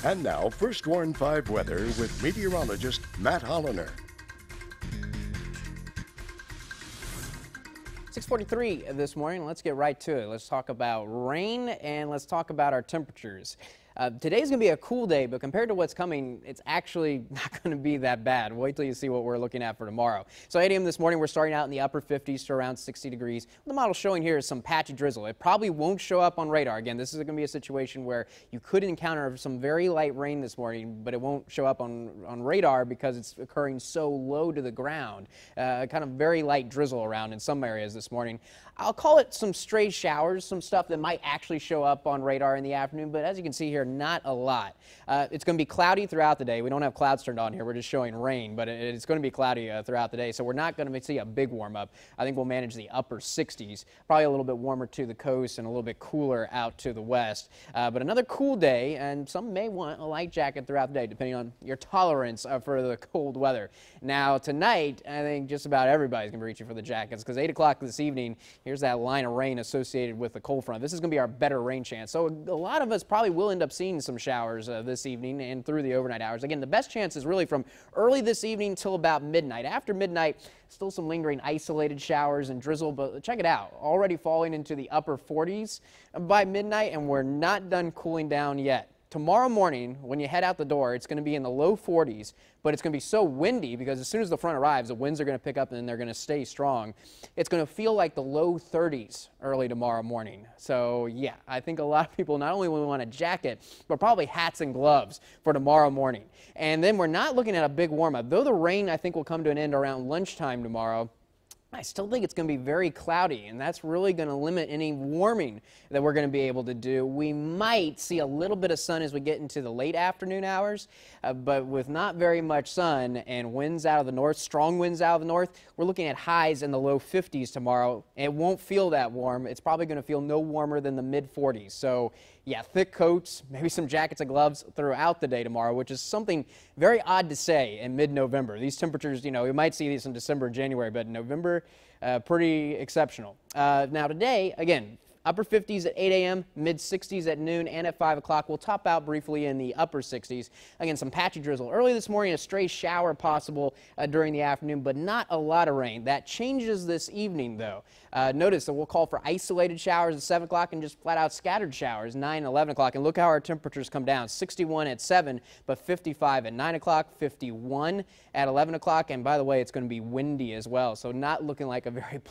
And now, First Warn 5 weather with meteorologist Matt Holliner. 6:43 this morning. Let's get right to it. Let's talk about rain and let's talk about our temperatures. Today's going to be a cool day, but compared to what's coming, it's actually not going to be that bad. Wait till you see what we're looking at for tomorrow. So 8 a.m. this morning, we're starting out in the upper 50s to around 60 degrees. The model showing here is some patchy drizzle. It probably won't show up on radar. Again, this is going to be a situation where you could encounter some very light rain this morning, but it won't show up on radar because it's occurring so low to the ground. Kind of very light drizzle around in some areas this morning. I'll call it some stray showers, some stuff that might actually show up on radar in the afternoon, but as you can see here, not a lot. It's going to be cloudy throughout the day. We don't have clouds turned on here. We're just showing rain, but it's going to be cloudy throughout the day, so we're not going to see a big warm-up. I think we'll manage the upper 60s, probably a little bit warmer to the coast and a little bit cooler out to the west. But another cool day, and some may want a light jacket throughout the day, depending on your tolerance for the cold weather. Now, tonight, I think just about everybody's going to be reaching for the jackets because 8 o'clock this evening, here's that line of rain associated with the cold front. This is going to be our better rain chance. So a lot of us probably will end up seeing some showers this evening and through the overnight hours. Again, the best chance is really from early this evening till about midnight. After midnight, still some lingering isolated showers and drizzle, but check it out. Already falling into the upper 40s by midnight, and we're not done cooling down yet. Tomorrow morning, when you head out the door, it's going to be in the low 40s, but it's going to be so windy because as soon as the front arrives, the winds are going to pick up and they're going to stay strong. It's going to feel like the low 30s early tomorrow morning. So, yeah, I think a lot of people not only will want a jacket, but probably hats and gloves for tomorrow morning. And then we're not looking at a big warm-up. Though the rain, I think, will come to an end around lunchtime tomorrow, I still think it's going to be very cloudy, and that's really going to limit any warming that we're going to be able to do. We might see a little bit of sun as we get into the late afternoon hours, but with not very much sun and winds out of the north, strong winds out of the north, we're looking at highs in the low 50s tomorrow. It won't feel that warm. It's probably going to feel no warmer than the mid 40s. So, yeah, thick coats, maybe some jackets and gloves throughout the day tomorrow, which is something very odd to say in mid-November. These temperatures, you know, we might see these in December and January, but in November, pretty exceptional. Now today, again, upper 50s at 8 a.m., mid 60s at noon and at 5 o'clock. We'll top out briefly in the upper 60s. Again, some patchy drizzle. Early this morning, a stray shower possible during the afternoon, but not a lot of rain. That changes this evening, though. Notice that we'll call for isolated showers at 7 o'clock and just flat out scattered showers 9 and 11 o'clock. And look how our temperatures come down. 61 at 7, but 55 at 9 o'clock, 51 at 11 o'clock. And by the way, it's going to be windy as well, so not looking like a very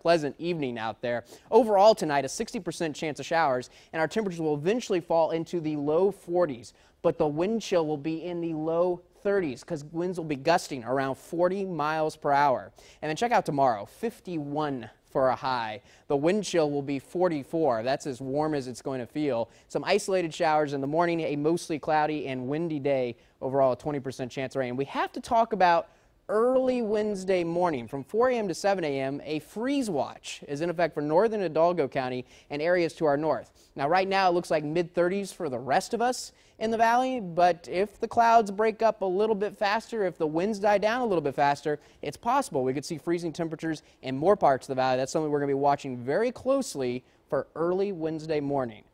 pleasant evening out there. Overall tonight, a 60% chance of showers, and our temperatures will eventually fall into the low 40s, but the wind chill will be in the low 30s because winds will be gusting around 40 miles per hour. And then check out tomorrow, 51 for a high. The wind chill will be 44. That's as warm as it's going to feel. Some isolated showers in the morning, a mostly cloudy and windy day. Overall, a 20% chance of rain. We have to talk about early Wednesday morning from 4 a.m. to 7 a.m. A freeze watch is in effect for northern Hidalgo County and areas to our north. Now right now it looks like mid-30s for the rest of us in the valley, but if the clouds break up a little bit faster, if the winds die down a little bit faster, it's possible we could see freezing temperatures in more parts of the valley. That's something we're going to be watching very closely for early Wednesday morning.